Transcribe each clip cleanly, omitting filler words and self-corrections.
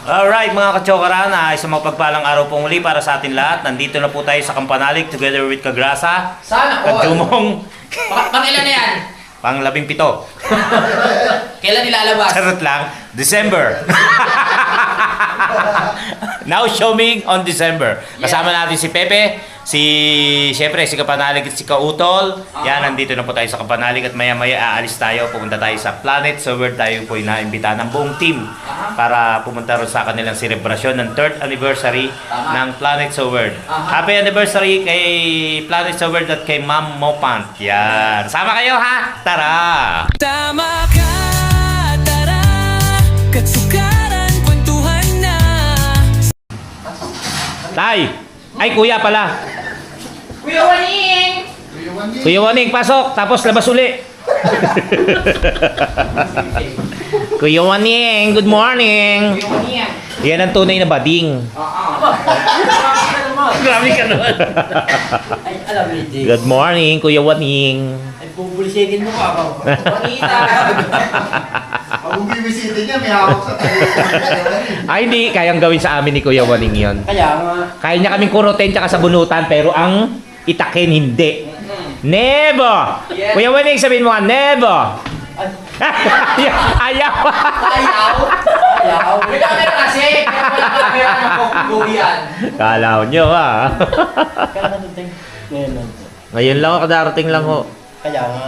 Alright mga kachokaran, isang mapagpalang araw po muli para sa atin lahat. Nandito na po tayo sa Kampanalig together with Kagrasa. Sana all. Kadumong. Pang ilan na yan? Pang 17. Kailan nilalabas? Charot lang. December. Now showing on December. Kasama natin si Pepe, siyempre si Kampanalig at si Kautol. Yan, nandito na po tayo sa Kampanalig at maya-maya aalis tayo. Pupunta tayo sa Planet Sowerd. Tayo po inaimbita ng buong team para pumunta rin sa kanilang selebrasyon ng 3rd anniversary ng Planet Sowerd. Happy anniversary kay Planet Sowerd at kay Ma'am Mopant. Yan. Sama kayo ha? Tara! Tama ka, tara, katsukaran, kwentuhan na. Tay! Ay, kuya pala. Kuya Waning! Kuya Waning, pasok. Tapos labas uli. Kuya Waning, good morning. Kuya Waning! Yan ang tunay na bading. Grabe ka naman. Ay, alam mo, Jake. Good morning, Kuya Waning. Ay, bubulisigin mo ka ako. Wanita! Kung bibisita niya, may hawak sa tayo. Ay, hindi. Kayang gawin sa amin ni Kuya Waning yon. Kaya nga. Kaya niya kaming kurutin tsaka sabunutan, pero ang itakin hindi. Never! Yes. Kuya Waning, sabihin mo nga, never! Ayaw! Ayaw? Ayaw? May camera kasi! Kaya wala camera ng kukuyan. Kalaw nyo ha. Kaya nandun ngayon lang. Ngayon lang ako, kadarating lang ho. Kaya nga.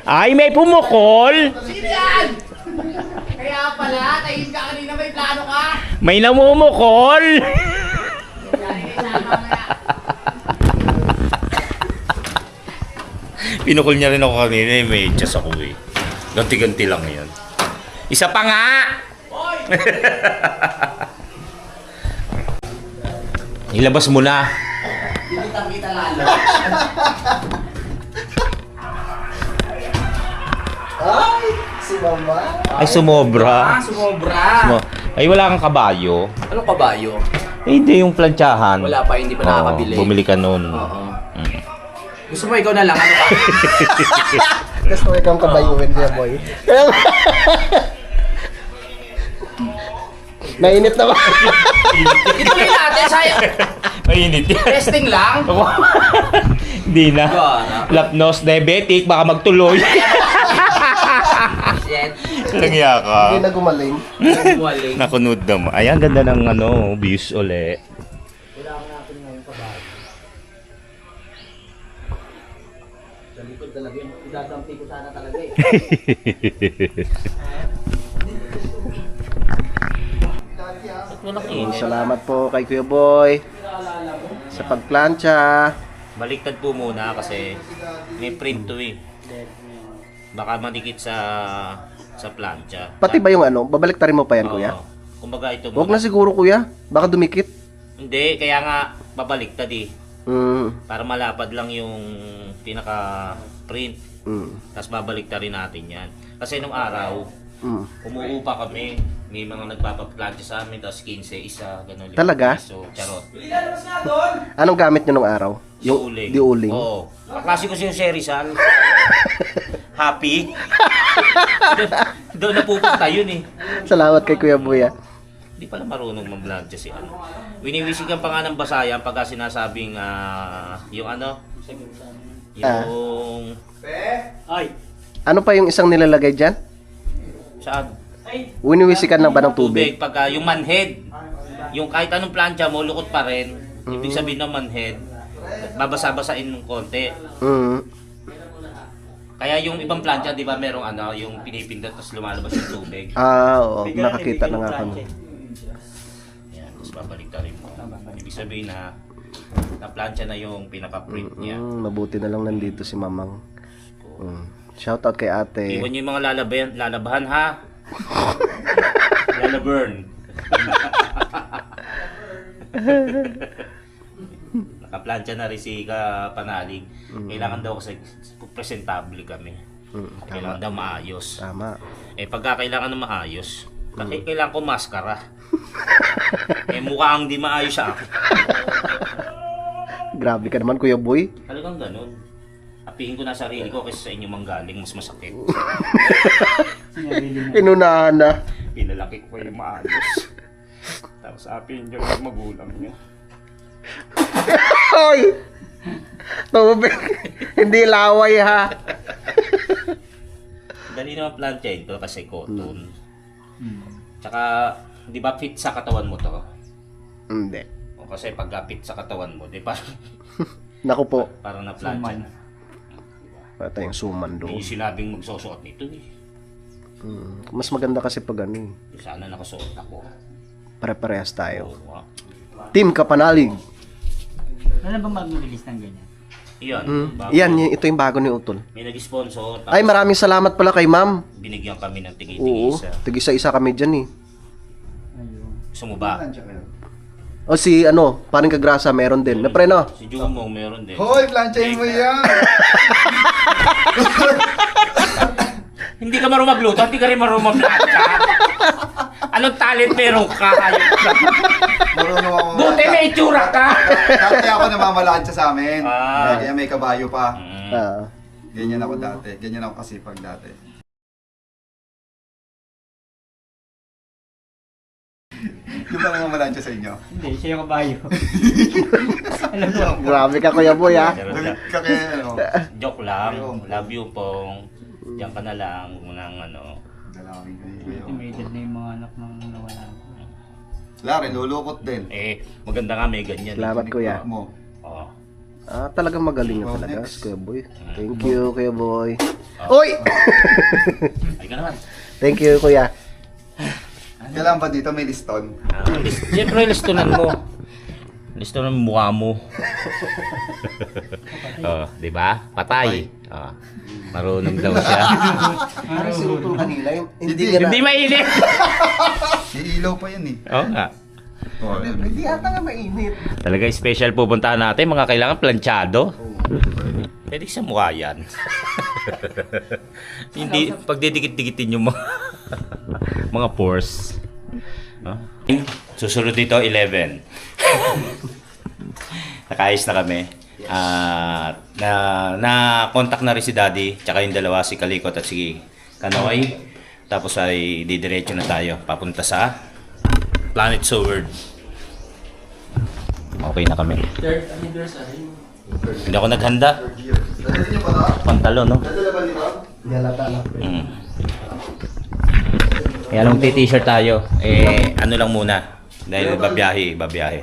Ay, may pumukol! Sino yan? Kaya pala, tahim ka kanina, may plano ka. May namumukol! Pinukol niya rin ako kanina, may chas ako eh. Ganti-ganti lang yan. Isa pa nga! Ilabas mo na. Kita lalo. Ay, si Mama. Ay, sumobra. Sumobra. Ay, wala kang kabayo. Anong kabayo? Eh, hindi yung plantsahan. Wala pa, hindi pa nakakabili. Bumili ka nun. Oo. Gusto mo ikaw na lang, ano ka? Gusto ko ikaw kabayuin niya, boy. Mainit na ba? Ituloy natin, sayang. Mainit yan. Testing lang. Hindi na. Gara. Lapnos, diabetic, baka magtuloy. Shit. Langya ka. Hindi na gumaling. Waling. Nakunod naman. Ayan, ganda ng views uli. Kailangan natin ngayon kabayo. Sa likod talaga yun. Idadampi ko sana talaga eh. Salamat po kay Kuya Boy sa pagplancha. Baliktad po muna kasi may print to eh. Baka madikit sa plancha. Pati ba yung ano? Babaliktarin mo pa yan, Kuya? Oo. Kumbaga ito Huwag muna. na siguro, Kuya. Baka dumikit. Hindi, kaya nga babaliktad eh. Para malapad lang yung pinaka-print. Tapos babaliktarin natin yan. Kasi nung araw, umuupa kami. May mga nagpapaplancha sa amin. Tapos 15, isa, gano'n. Talaga? So, charot. Anong gamit nyo nung araw? Di uling. Oo. Kaklase ko si Jose Rizal. Happy. Doon napupunta yun eh. Salamat kay Kuya Boy. Hindi pala marunong mag-plancha si ano. Winiwisikan pa nga ng basayan pagka sinasabing yung ano, yung ay, Ano pa yung isang nilalagay dyan? saan? Winiwisikan lang ba ng tubig? Pagka yung manhead, yung kahit anong plancha mo, lukot pa rin. Ibig sabihin ng manhead, babasa-basain ng konti. Kaya yung ibang plancha, di ba, merong ano, yung pinipindot tapos lumalabas yung tubig. Oo. Nakakita na nga kami. Yan, tapos babalik ka rin mo. Ibig sabihin na plancha na yung pinaka-print niya. Mabuti na lang nandito si Mamang. Shoutout kay ate. Iwan nyo yung mga lalabahan ha. Lalaburn. Nakaplansya na rin si Kapanalig. Kailangan daw kasi presentable kami. Kailangan daw maayos. Tama. Eh pagka kailangan na maayos, kailangan ko maskara. Eh mukhang di maayos sa akin. Grabe ka naman, Kuya Boy. Talagang ganun. Apihin ko na sarili ko kasi sa inyo manggaling mas masakit. Inunahan na. Pinalaki ko yung maayos. Tapos apihin nyo yung magulang nyo. Hoy! Tubig. Hindi laway ha. Dali naman planchain to kasi cotton. Tsaka, di ba fit sa katawan mo to? Hindi. O kasi pag fit sa katawan mo, di ba? Naku po. Parang na-plancha na. Pata yung suman Hindi doon. sinabing magsusuot nito eh. Mas maganda kasi pag ano eh. Sana nakasuot ako. Pare-parehas tayo. Oo nga. Team Kapanalig. Ano ba mag-release ng ganyan? Iyan. bago- Yan, ito yung bago ni Utol. May nag-sponsor. Ay, maraming salamat pala kay ma'am. Binigyan kami ng Oo, tigi-tigisa. tig-isa-isa kami dyan eh. Ayun. Gusto mo ba? O si ano, paring kagrasa meron din. Na pre no? Si Jumong meron din. Hoy, planchain mo yan! Hindi ka marunong magluto, hindi ka rin marunong magplanta. Anong talent meron ka? Hayop ka. Marunong ako Buti may itsura ka! Dati ako namamalansya sa amin. Ah. Kaya may kabayo pa. Ah. Ganyan ako dati. Ganyan ako kasipag dati. Yung pa namamalansya sa inyo. Hindi, siya yung kabayo. Grabe ka Kuya Boy ha. Pero Kaya ano, joke lang. Love you pong. Diyan ka na lang ng ano. dalawin ko Estimated na yung mga anak ng nawala. Lari, lulukot din. Eh, maganda nga may ganyan. Salamat Kuya. Mo. Oo. Ah, talagang magaling na Oh, talaga next. si Kuya Boy. Thank you Kuya Boy. Oy! Ay ka naman. Thank you Kuya. Kailan ba dito may liston? Siyempre, listunan mo. Listunan mo mukha mo. Oh, di ba? Patay. Oh. Marunong daw siya. Ano si Utol kanila? Hindi Hindi. Hindi mainit. Iilaw pa yan eh. Oo nga. Oh, Hindi ata nga mainit. Talaga special pupuntahan natin. Mga kailangan planchado. Pwede sa mukha yan. Hindi, pagdidikit-dikitin yung mga pores. Huh? Susunod dito, 11. Nakaayos na kami. Na-contact na rin si Daddy, tsaka yung dalawa, si Kalikot at si Kanoy. Tapos ay didiretso na tayo, papunta sa Planet Seward. Okay na kami. Hindi ako naghanda. Dadalhin niyo ba na? Pantalon, no? Dadala ba nito? Yalata lang. Kaya nung t-shirt tayo, eh ano lang muna. Dahil babiyahe.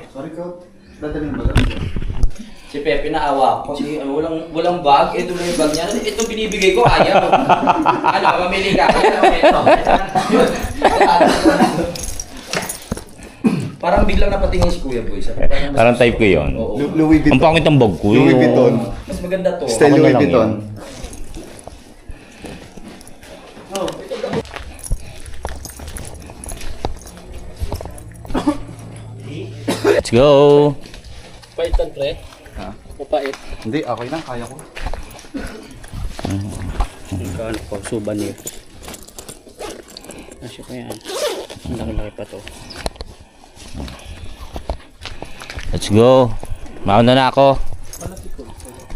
Sorry ko. Dadalhin ba? Si Pepe naawa ko kasi walang bag. Ito na yung bag niya. Ito binibigay ko, ayaw. Ano, mamili ka. Ito. Parang biglang napatingin si Kuya Boy. Sabi, Parang type ko yun. Oo. Louis Ang Vuitton. pangit ang bag ko. Louis Vuitton. Mas maganda to. Style Ako na Louis lang Vuitton. yun. Let's go! Paitan, pre. Ha? Mapait. Hindi, okay lang. Kaya ko. Ano po, souvenir. Asya ko yan. Ang laki-laki pa to. Let's go! Mauna na ako.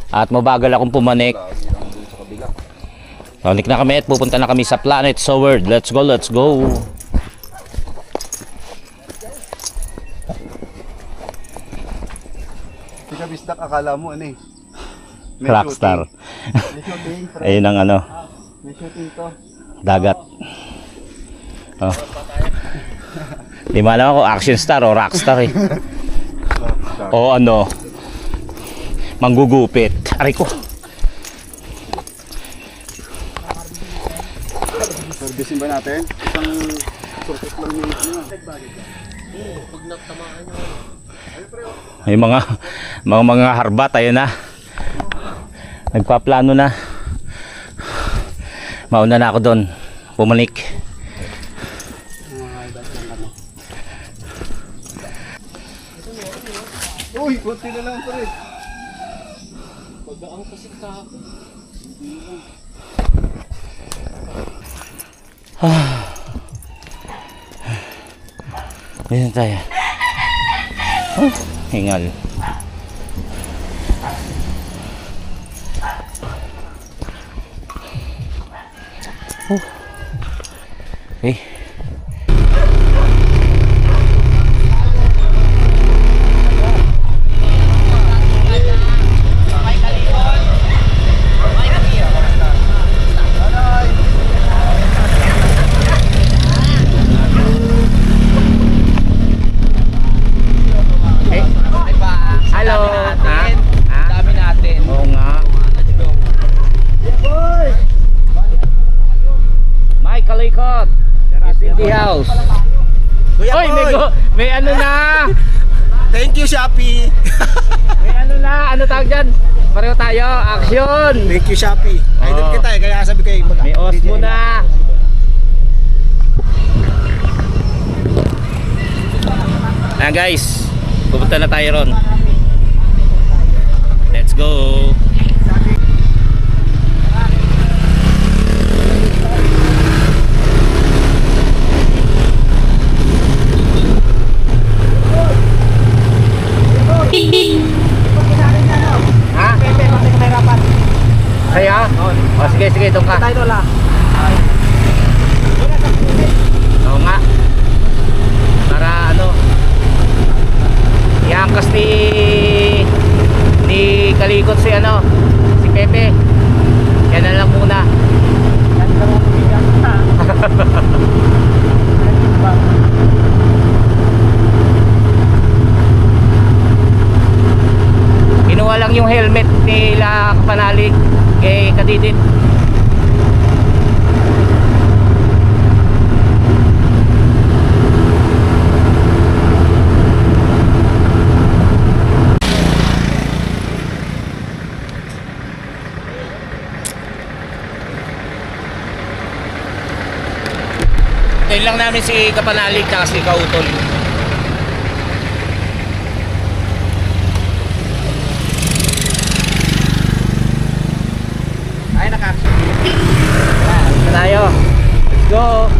At mabagal akong pumanik. Panik na kami at pupunta na kami sa Planet Seward. Let's go, let's go! Tika bisdak, akala mo ano eh. May Rockstar. shooting. May shooting. Ayun ang ano, May shooting to. dagat. Oh. Di mo alam ako, action star o rockstar eh. O ano, manggugupit. Aray ko. Servicein ba natin? Isang surface lang minutes nyo. May mga harbat, ayun na. Nagpaplano na. Mauna na ako doon. Pumanik. Uy, konti na lang pa rin. Pagdaang kasi ka. Ayan tayo. Hingal. Okay. Hello. Dami natin. Oo nga. Mike Kalikot. Is in the house. Oy, may ano na. Thank you, Shopee. May ano na. Ano tawag dyan? Pareho tayo. Action. Thank you, Shopee. Idol kita eh, kaya sabi ko May os mo na. Na guys, pupunta na tayo ron. Let's go. Ha? Kaya? O sige, sige, doon ka. Oo nga. Para ano, iangkas ni Kalikot si ano, si Pepe. Yan na lang muna. Kinuha lang yung helmet nila Kapanalig kay Kadidit. Tayo lang namin si Kapanalig at si Kautol. Ay, naka-action. Tayo. Let's go.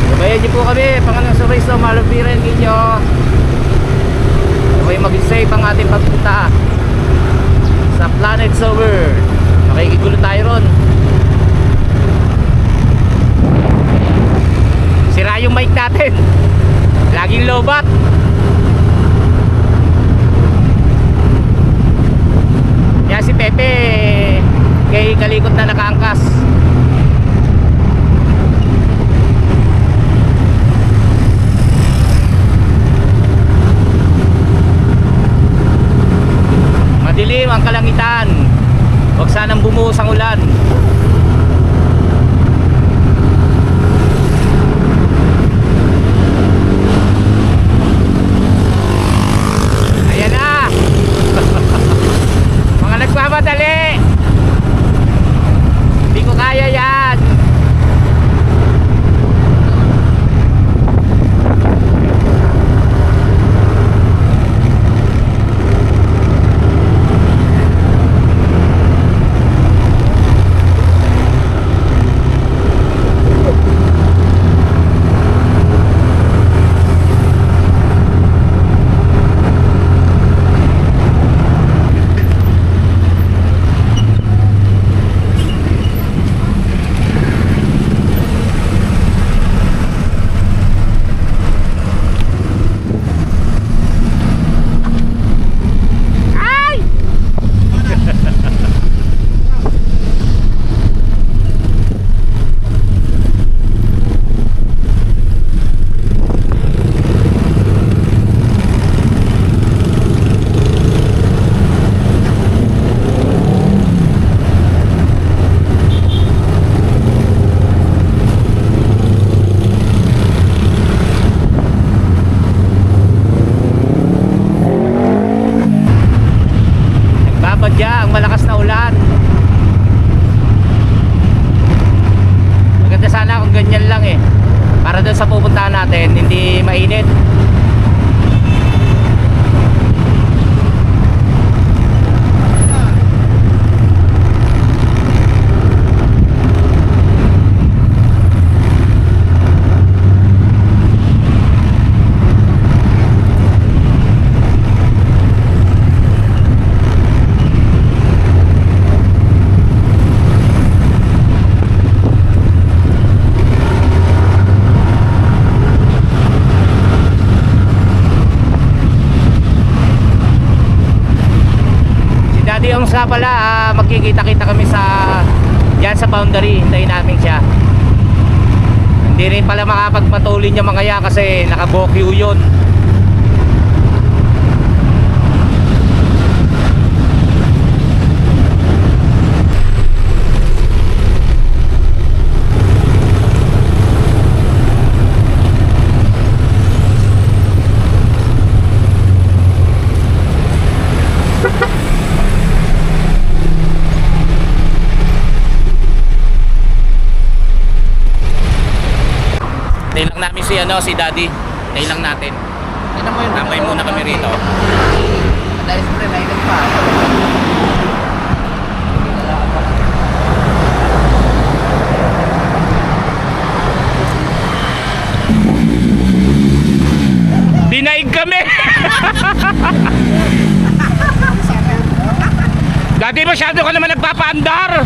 Sabayan niyo po kami. Pangalang sabay sa malupiran ninyo. Sabay mag-save ang ating pagpunta sa Planet Sober. Makikigulo tayo ron. Sira yung mic natin. Laging lobat. Yan si Pepe kay Kalikot na nakaangkas. Madilim ang kalangitan. Huwag sanang bumuhos ang ulan. Ayan na. Mga nagmamadali. Hindi ko kaya Mongs nga pala, magkikita-kita kami yan sa boundary. Hintayin namin siya. Hindi rin pala makapagpatulin yung mga yan kasi nakabokyo yun. Tayo lang namin si Daddy. Tayo lang natin. Tambay muna kami rito. Dahil siyempre, nailan pa. Dinaig kami! Daddy, masyado ka naman nagpapaandar!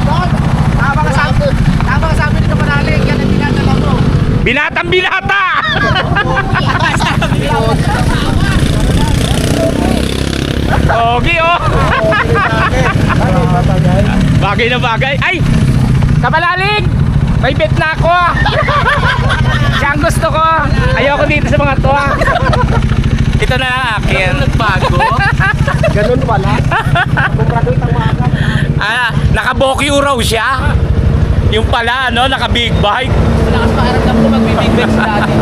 Tama ka sa amin dito panalig. Yan ang pinadala mo. Binatang binata! Ogi oh! Bagay na bagay. Ay! Kapalalig! May bet na ako! Siya ang gusto ko! Ayoko dito sa mga to. Ito na ang akin. Nagbago? Ganun pala. Nakabokyo raw siya. Yung pala, naka-big bike. Malakas pakiramdam ko magbibig big sa dati.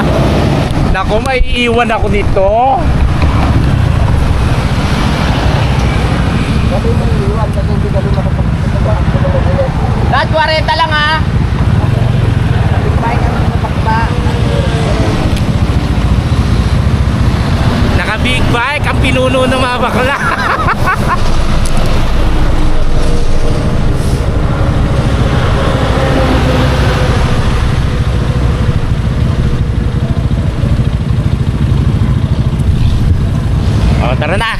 Naku, may iwan ako dito. Lahat 40 lang ha. Naka-big bike, ang pinuno ng mga bakla. Tara na.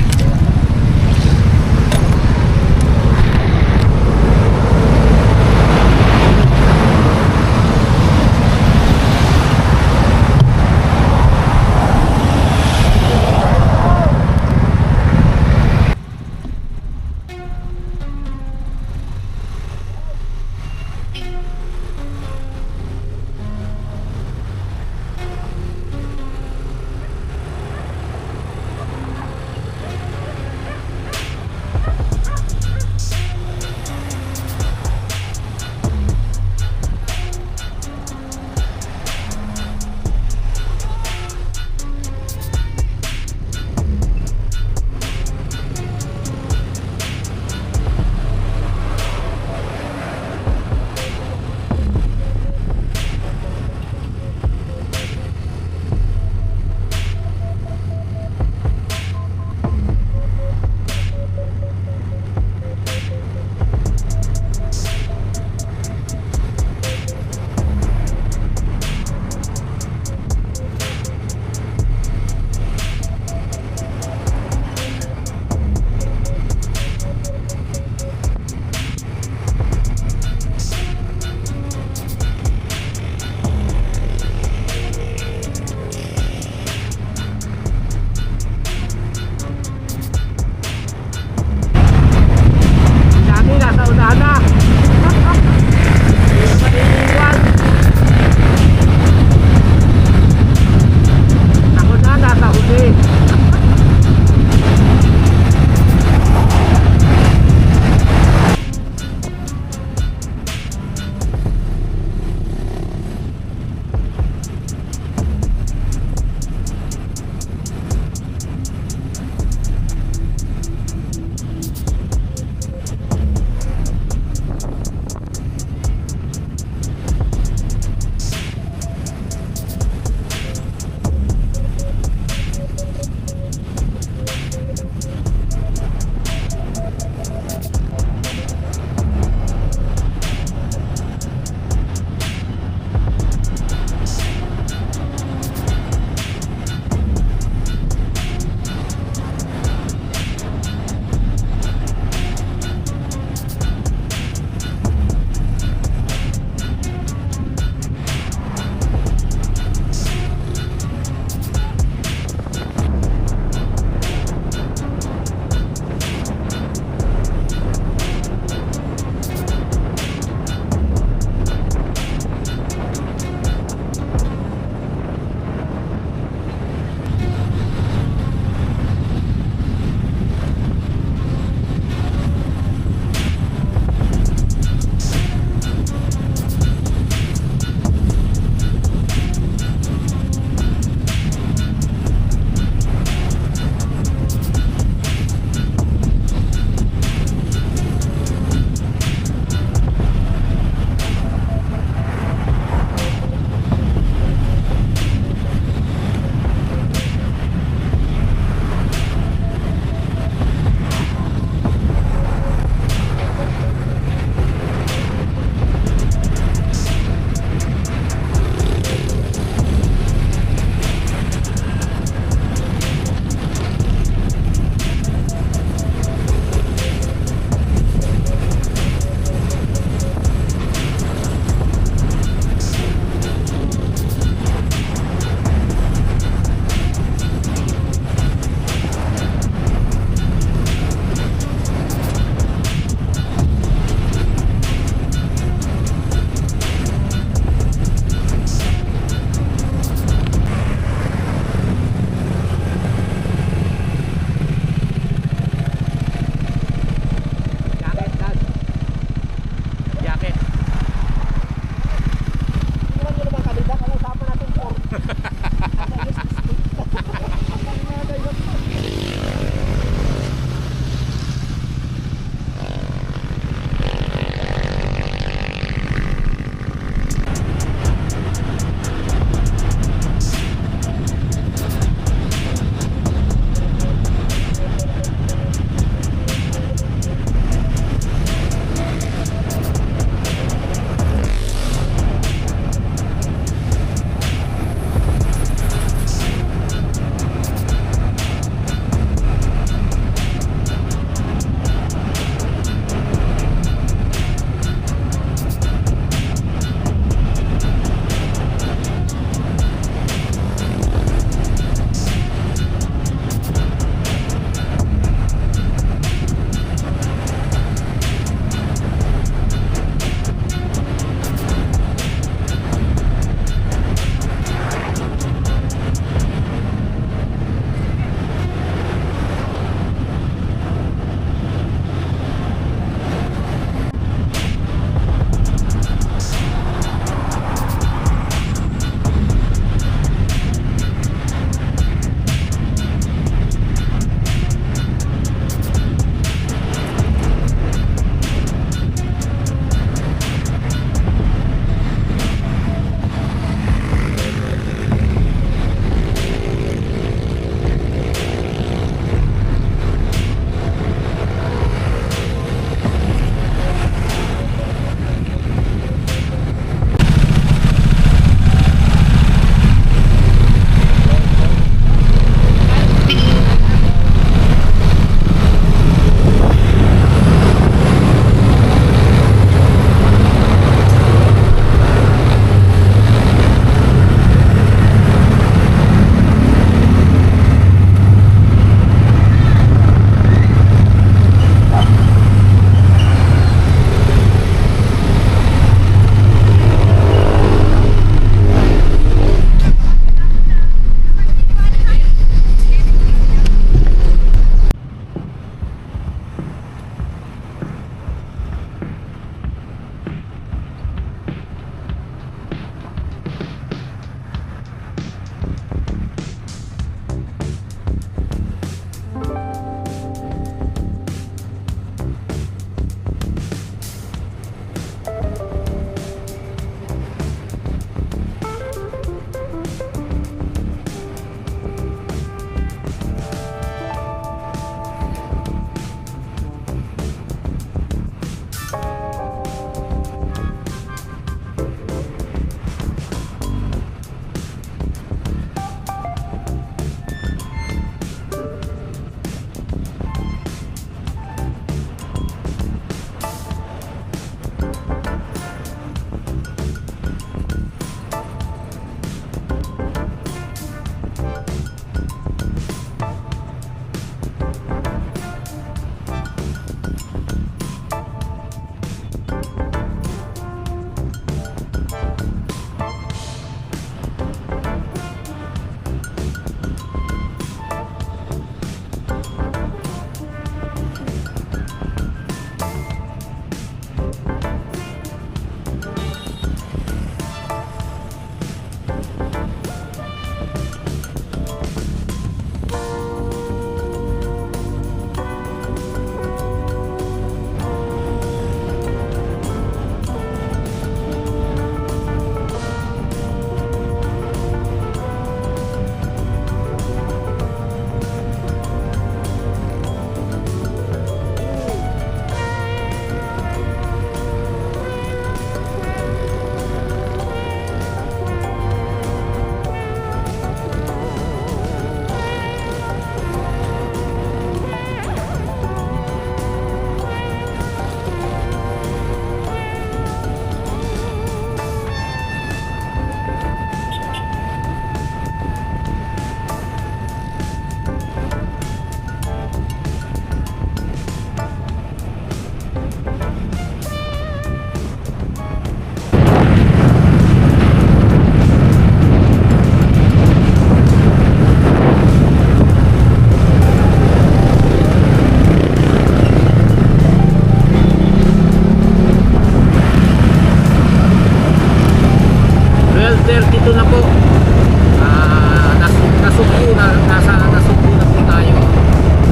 nasugbo na po tayo.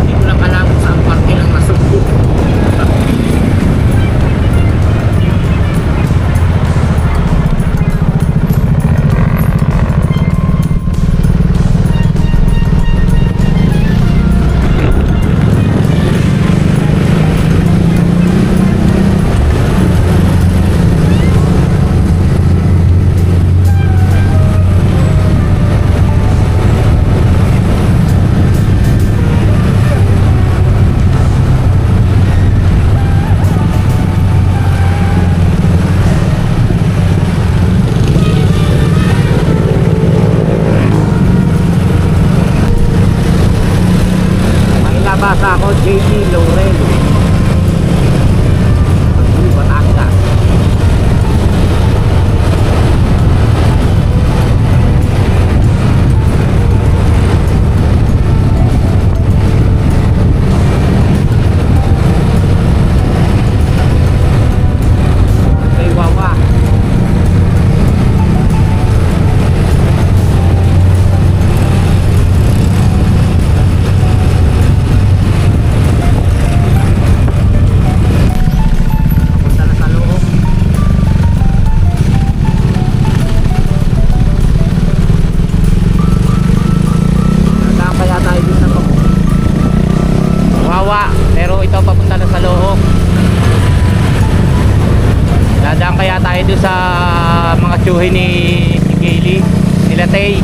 Hindi ko lang alam kung saan parte lang nasugbo. May nabasa ako, JP Laurel. Uy, Batangas. Kay Wawa. Papunta na sa loob. Saan kaya tayo dun sa loob? Wawa, pero ito papunta na sa loob. Dadaan kaya tayo dun sa mga tsuhin ni Kaylee, nila Tay.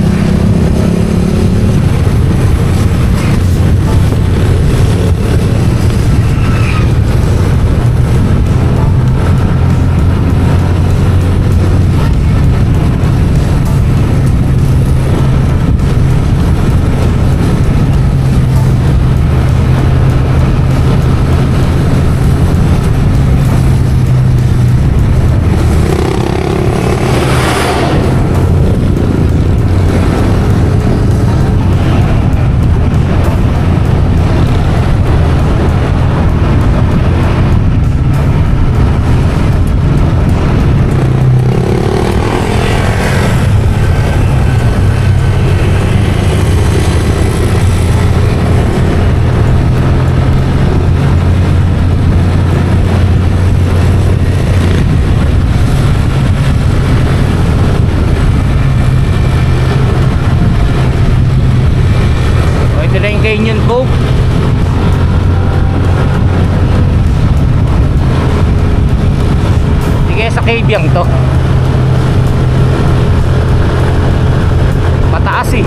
O, ito na yung Canyon Cove. Sige, sa cave yang to. Mataas eh.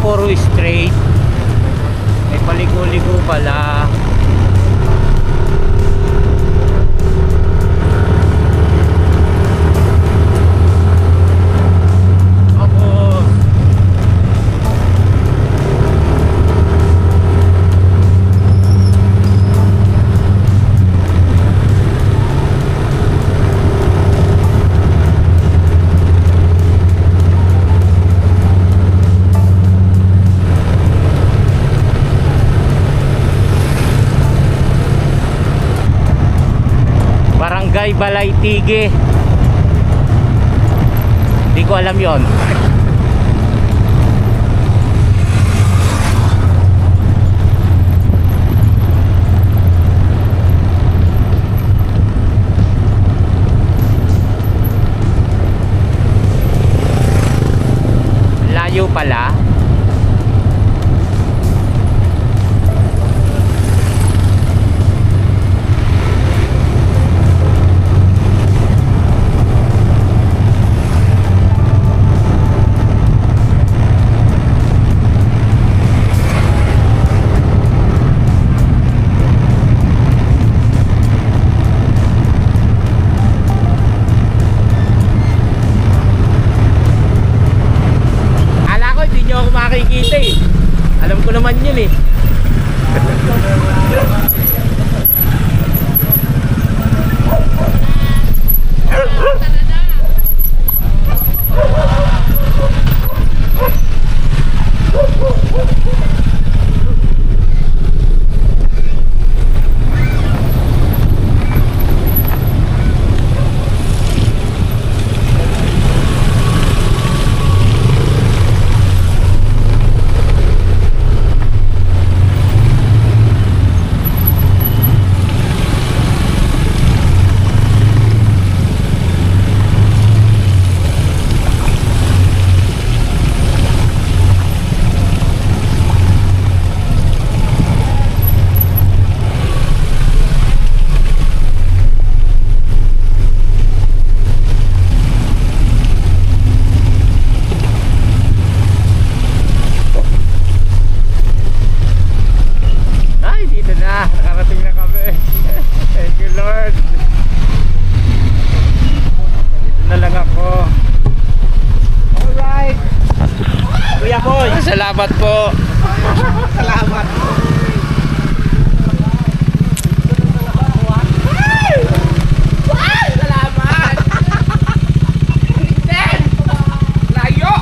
puro straight. May paliko-liko pala. Ako. Barangay Balaytige. Hindi ko alam yon. Layo pala. Ako makikita eh. Alam ko naman yun eh. Nakarating na kami. Thank you Lord. Dito na lang ako. Alright Kuya Boy, salamat po. Salamat. Salamat. Layo.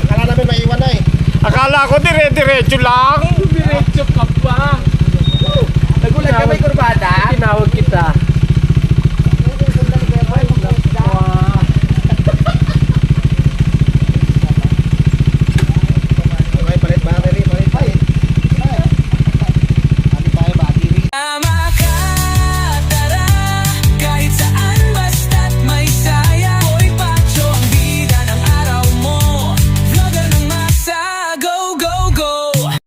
Akala namin maiwan na eh. Akala ko dire-diretso lang. Diretso ka pa. Nagulat ka may kurbada? Tinawag kita.